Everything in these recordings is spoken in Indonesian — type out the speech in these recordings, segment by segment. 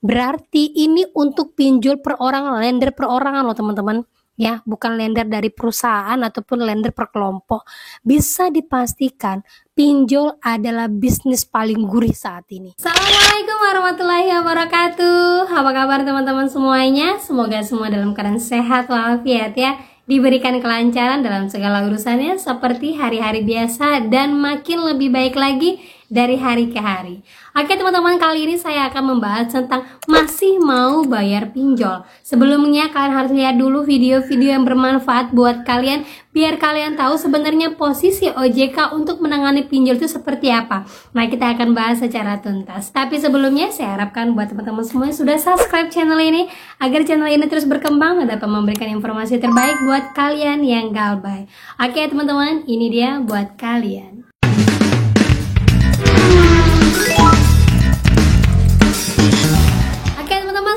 Berarti ini untuk pinjol perorangan, lender perorangan loh teman-teman. Ya, bukan lender dari perusahaan ataupun lender per kelompok. Bisa dipastikan pinjol adalah bisnis paling gurih saat ini. Assalamualaikum warahmatullahi wabarakatuh. Apa kabar teman-teman semuanya? Semoga semua dalam keadaan sehat walafiat ya. Diberikan kelancaran dalam segala urusannya seperti hari-hari biasa dan makin lebih baik lagi dari hari ke hari. Oke teman-teman, kali ini saya akan membahas tentang masih mau bayar pinjol. Sebelumnya kalian harus lihat dulu video-video yang bermanfaat buat kalian, biar kalian tahu sebenarnya posisi OJK untuk menangani pinjol itu seperti apa. Nah, kita akan bahas secara tuntas. Tapi sebelumnya saya harapkan buat teman-teman semua yang sudah subscribe channel ini, agar channel ini terus berkembang dan dapat memberikan informasi terbaik buat kalian yang galbay. Oke teman-teman, ini dia buat kalian.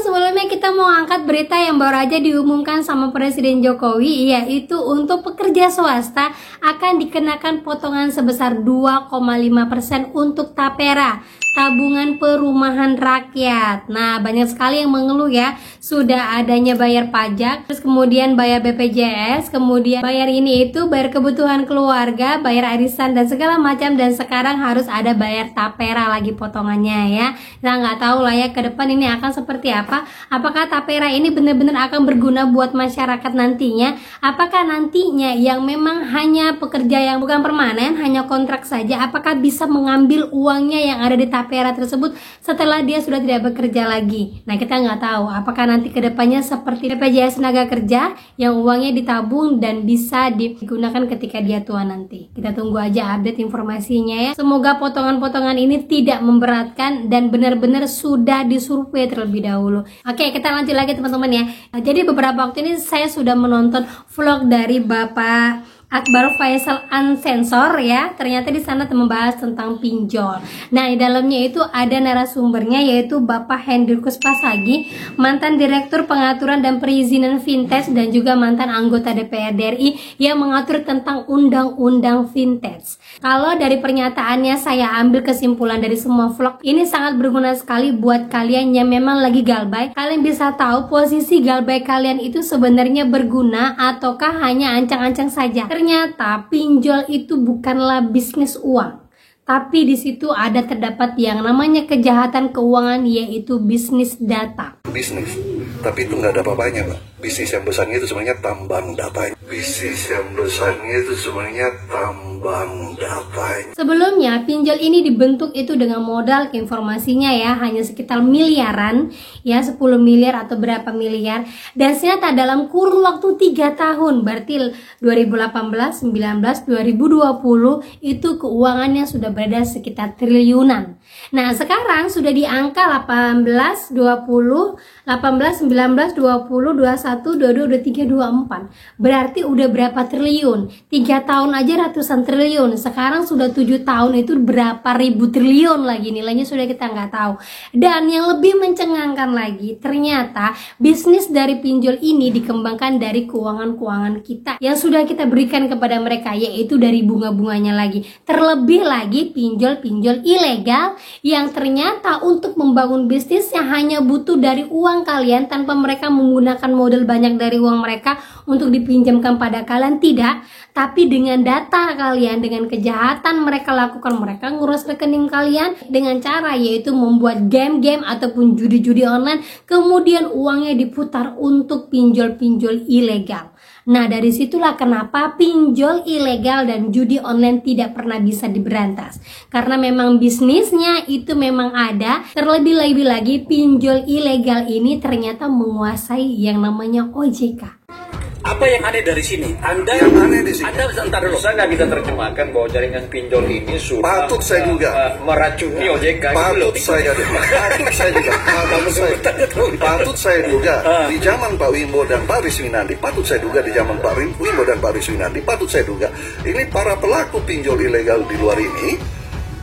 Sebelumnya kita mau angkat berita yang baru aja diumumkan sama Presiden Jokowi, yaitu untuk pekerja swasta akan dikenakan potongan sebesar 2,5% untuk tapera, tabungan perumahan rakyat. Nah, banyak sekali yang mengeluh ya, sudah adanya bayar pajak, terus kemudian bayar BPJS, kemudian bayar ini itu, bayar kebutuhan keluarga, bayar arisan dan segala macam, dan sekarang harus ada bayar tapera lagi potongannya ya. Nah, nggak tahu lah ya ke depan ini akan seperti apa. Apakah tapera ini benar-benar akan berguna buat masyarakat nantinya? Apakah nantinya yang memang hanya pekerja yang bukan permanen, hanya kontrak saja, apakah bisa mengambil uangnya yang ada di tapera tersebut setelah dia sudah tidak bekerja lagi? Nah, kita nggak tahu apakah nanti kedepannya seperti BPJS tenaga kerja yang uangnya ditabung dan bisa digunakan ketika dia tua nanti. Kita tunggu aja update informasinya ya. Semoga potongan-potongan ini tidak memberatkan dan benar-benar sudah disurvei terlebih dahulu. Oke, kita lanjut lagi teman-teman ya. Jadi beberapa waktu ini saya sudah menonton vlog dari Bapak Akbar Faisal Unsensor ya. Ternyata di sana membahas tentang pinjol. Nah, di dalamnya itu ada narasumbernya yaitu Bapak Hendrikus Pasagi, mantan Direktur Pengaturan dan Perizinan Fintech dan juga mantan anggota DPR RI yang mengatur tentang undang-undang fintech. Kalau dari pernyataannya saya ambil kesimpulan dari semua vlog ini sangat berguna sekali buat kalian yang memang lagi galbay. Kalian bisa tahu posisi galbay kalian itu sebenarnya berguna ataukah hanya ancang-ancang saja. Ternyata pinjol itu bukanlah bisnis uang, tapi di situ ada terdapat yang namanya kejahatan keuangan, yaitu bisnis data. Bisnis, tapi itu nggak ada apa-apanya, Pak. Bisnis yang besarnya itu sebenarnya tambang datanya. Bisnis yang besarnya itu sebenarnya tambang datanya. Sebelumnya pinjol ini dibentuk itu dengan modal informasinya ya hanya sekitar miliaran ya, 10 miliar atau berapa miliar, dan ternyata dalam kurun waktu 3 tahun, berarti 2018, 19, 2020 itu keuangannya sudah berada sekitar triliunan. Nah, sekarang sudah di angka 18, 20, 18, 19, 20, 21, 22, 23, 24. Berarti udah berapa triliun? 3 tahun aja ratusan triliun. Sekarang sudah 7 tahun itu berapa ribu triliun lagi, nilainya sudah kita nggak tahu. Dan yang lebih mencengangkan lagi, ternyata bisnis dari pinjol ini dikembangkan dari keuangan-keuangan kita yang sudah kita berikan kepada mereka, yaitu dari bunga-bunganya lagi. Terlebih lagi pinjol-pinjol ilegal yang ternyata untuk membangun bisnis yang hanya butuh dari uang kalian tanpa mereka menggunakan modal banyak dari uang mereka untuk dipinjamkan pada kalian, tidak, tapi dengan data kalian, dengan kejahatan mereka lakukan, mereka ngurus rekening kalian dengan cara yaitu membuat game-game ataupun judi-judi online, kemudian uangnya diputar untuk pinjol-pinjol ilegal. Nah, dari situlah kenapa pinjol ilegal dan judi online tidak pernah bisa diberantas. Karena memang bisnisnya itu memang ada. Terlebih-lebih lagi pinjol ilegal ini ternyata menguasai yang namanya OJK. Apa yang aneh dari sini? Anda yang aneh di sini. Anda sebentar dulu. Saya nggak bisa terjemahkan bahwa jaringan pinjol ini sudah patut saya duga meracuni OJK. Patut saya duga. Patut saya duga di zaman Pak Wimbo dan Pak Riswinandi. Patut saya duga di zaman Pak Wimbo dan Pak Riswinandi. Patut saya duga ini para pelaku pinjol ilegal di luar ini.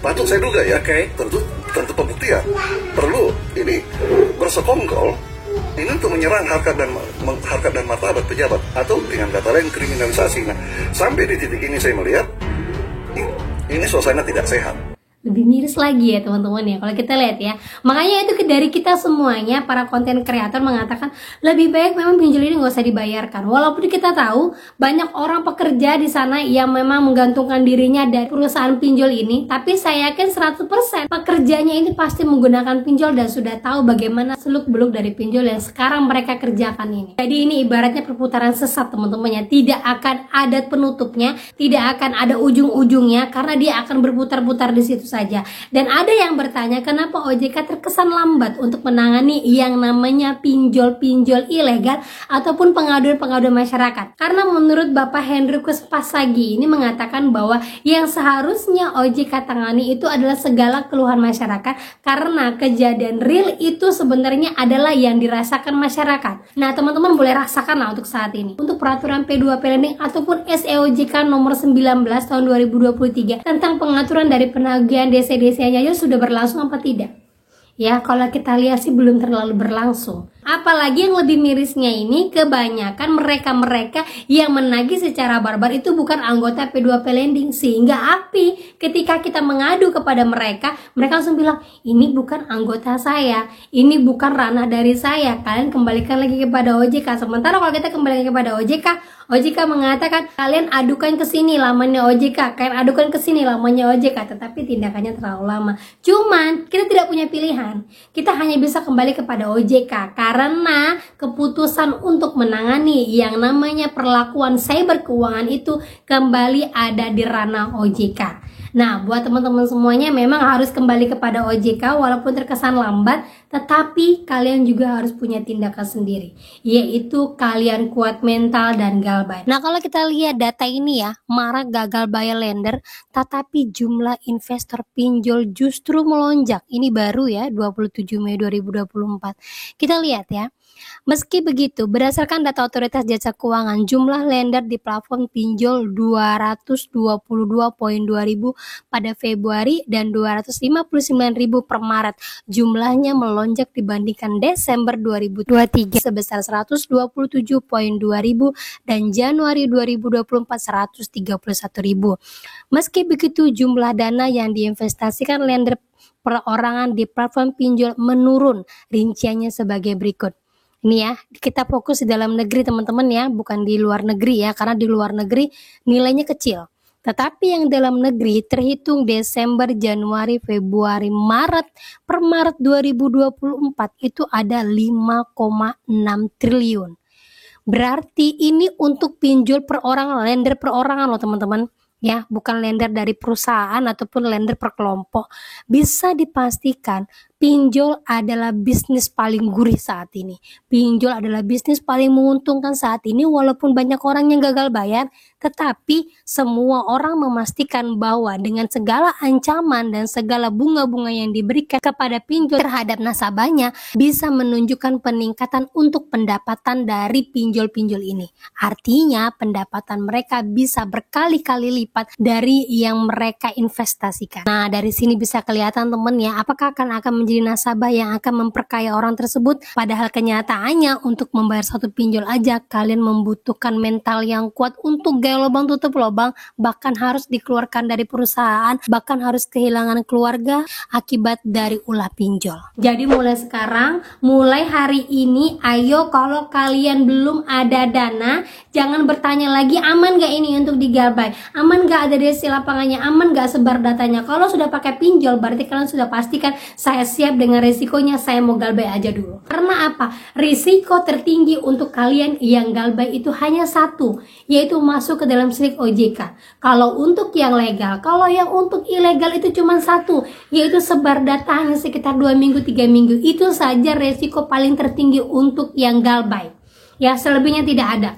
Patut saya duga ya. Tentu pembuktian perlu ini bersekongkol ini untuk menyerang harkat dan martabat pejabat atau dengan kata lain kriminalisasi. Nah, sampai di titik ini saya melihat ini suasana tidak sehat. lebih miris lagi ya teman-teman ya kalau kita lihat ya. Makanya itu dari kita semuanya para konten kreator mengatakan lebih baik memang pinjol ini nggak usah dibayarkan. Walaupun kita tahu banyak orang pekerja di sana yang memang menggantungkan dirinya dari perusahaan pinjol ini, tapi saya yakin 100% pekerjanya ini pasti menggunakan pinjol dan sudah tahu bagaimana seluk-beluk dari pinjol yang sekarang mereka kerjakan ini. Jadi ini ibaratnya perputaran sesat teman-teman ya, tidak akan ada penutupnya, tidak akan ada ujung-ujungnya karena dia akan berputar-putar di situ saja. Dan ada yang bertanya kenapa OJK terkesan lambat untuk menangani yang namanya pinjol-pinjol ilegal ataupun pengaduan-pengaduan masyarakat. Karena menurut Bapak Hendrikus Pasagi ini mengatakan bahwa yang seharusnya OJK tangani itu adalah segala keluhan masyarakat karena kejadian real itu sebenarnya adalah yang dirasakan masyarakat. Nah teman-teman boleh rasakan lah untuk saat ini. Untuk peraturan P2P Lending ataupun SEOJK nomor 19 tahun 2023 tentang pengaturan dari penagihan DC-DC-nya aja sudah berlangsung apa tidak? Ya kalau kita lihat sih belum terlalu berlangsung. Apalagi yang lebih mirisnya ini kebanyakan mereka-mereka yang menagih secara barbar itu bukan anggota P2P Lending. Sehingga ketika kita mengadu kepada mereka langsung bilang ini bukan anggota saya, ini bukan ranah dari saya, kalian kembalikan lagi kepada OJK. Sementara kalau kita kembalikan kepada OJK mengatakan kalian adukan ke sini lamanya OJK, kalian adukan ke sini lamanya OJK, tetapi tindakannya terlalu lama. Cuman kita tidak punya pilihan, kita hanya bisa kembali kepada OJK karena keputusan untuk menangani yang namanya perlakuan cyber keuangan itu kembali ada di ranah OJK. Nah, buat teman-teman semuanya memang harus kembali kepada OJK walaupun terkesan lambat, tetapi kalian juga harus punya tindakan sendiri, yaitu kalian kuat mental dan galbay. Nah, kalau kita lihat data ini ya, marak gagal bayar lender, tetapi jumlah investor pinjol justru melonjak. Ini baru ya, 27 Mei 2024. Kita lihat ya. Meski begitu, berdasarkan data Otoritas Jasa Keuangan, jumlah lender di platform pinjol 222.200 pada Februari dan 259.000 per Maret. Jumlahnya melonjak dibandingkan Desember 2023 sebesar 127.200 dan Januari 2024 131.000. Meski begitu, jumlah dana yang diinvestasikan lender perorangan di platform pinjol menurun. Rinciannya sebagai berikut. Ini ya, kita fokus di dalam negeri teman-teman ya, bukan di luar negeri ya, karena di luar negeri nilainya kecil. Tetapi yang dalam negeri terhitung Desember, Januari, Februari, Maret, per Maret 2024 itu ada 5,6 triliun. Berarti ini untuk pinjol perorangan, lender perorangan loh teman-teman. Ya, bukan lender dari perusahaan ataupun lender per kelompok. Bisa dipastikan pinjol adalah bisnis paling gurih saat ini. Pinjol adalah bisnis paling menguntungkan saat ini walaupun banyak orang yang gagal bayar, tetapi semua orang memastikan bahwa dengan segala ancaman dan segala bunga-bunga yang diberikan kepada pinjol terhadap nasabahnya bisa menunjukkan peningkatan untuk pendapatan dari pinjol-pinjol ini. Artinya pendapatan mereka bisa berkali-kali lipat dari yang mereka investasikan. Nah, dari sini bisa kelihatan teman ya, apakah akan menjadi nasabah yang akan memperkaya orang tersebut, padahal kenyataannya untuk membayar satu pinjol aja kalian membutuhkan mental yang kuat untuk gaya lubang tutup lubang, bahkan harus dikeluarkan dari perusahaan, bahkan harus kehilangan keluarga akibat dari ulah pinjol. Jadi mulai sekarang, mulai hari ini, ayo kalau kalian belum ada dana, jangan bertanya lagi aman gak ini untuk digalbay, aman gak ada desi lapangannya, aman gak sebar datanya. Kalau sudah pakai pinjol berarti kalian sudah pastikan saya siap dengan risikonya, saya mau galbay aja dulu. Karena apa? Risiko tertinggi untuk kalian yang galbay itu hanya satu, yaitu masuk ke dalam slick OJK. Kalau untuk yang legal, kalau yang untuk ilegal itu cuma satu, yaitu sebar data hanya sekitar 2 minggu 3 minggu. Itu saja risiko paling tertinggi untuk yang galbay. Ya, selebihnya tidak ada.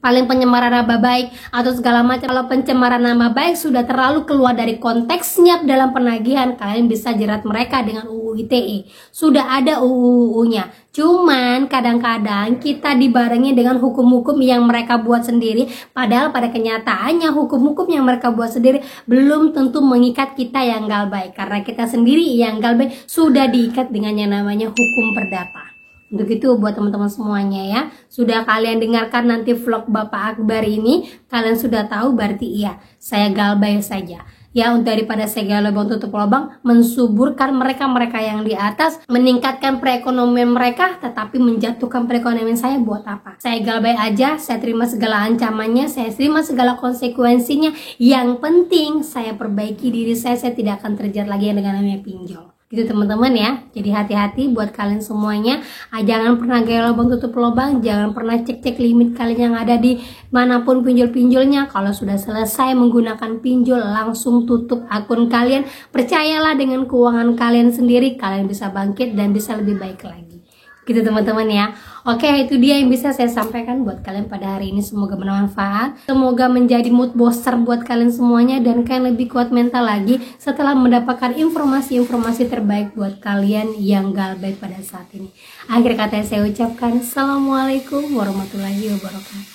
Paling pencemaran nama baik atau segala macam. Kalau pencemaran nama baik sudah terlalu keluar dari konteksnya dalam penagihan, kalian bisa jerat mereka dengan UU ITE. Sudah ada UU-nya. Cuman kadang-kadang kita dibarengi dengan hukum-hukum yang mereka buat sendiri, padahal pada kenyataannya hukum-hukum yang mereka buat sendiri belum tentu mengikat kita yang galbay, karena kita sendiri yang galbay sudah diikat dengan yang namanya hukum perdata. Untuk itu buat teman-teman semuanya ya, sudah kalian dengarkan nanti vlog Bapak Akbar ini, kalian sudah tahu berarti iya, saya galbay saja. ya, daripada saya gali lubang tutup lubang, mensuburkan mereka-mereka yang di atas, meningkatkan perekonomian mereka, tetapi menjatuhkan perekonomian saya buat apa? Saya gali baik aja, saya terima segala ancamannya, saya terima segala konsekuensinya. Yang penting saya perbaiki diri saya tidak akan terjerat lagi yang dengan namanya pinjol. Gitu teman-teman ya. Jadi hati-hati buat kalian semuanya. Jangan pernah gaya lubang tutup lubang, jangan pernah cek-cek limit kalian yang ada di manapun pinjol-pinjolnya. Kalau sudah selesai menggunakan pinjol, langsung tutup akun kalian. Percayalah dengan keuangan kalian sendiri, kalian bisa bangkit dan bisa lebih baik lagi. Gitu teman-teman ya. Oke, itu dia yang bisa saya sampaikan buat kalian pada hari ini. Semoga bermanfaat, semoga menjadi mood booster buat kalian semuanya, dan kalian lebih kuat mental lagi setelah mendapatkan informasi-informasi terbaik buat kalian yang gal baik pada saat ini. Akhir kata saya ucapkan Assalamualaikum warahmatullahi wabarakatuh.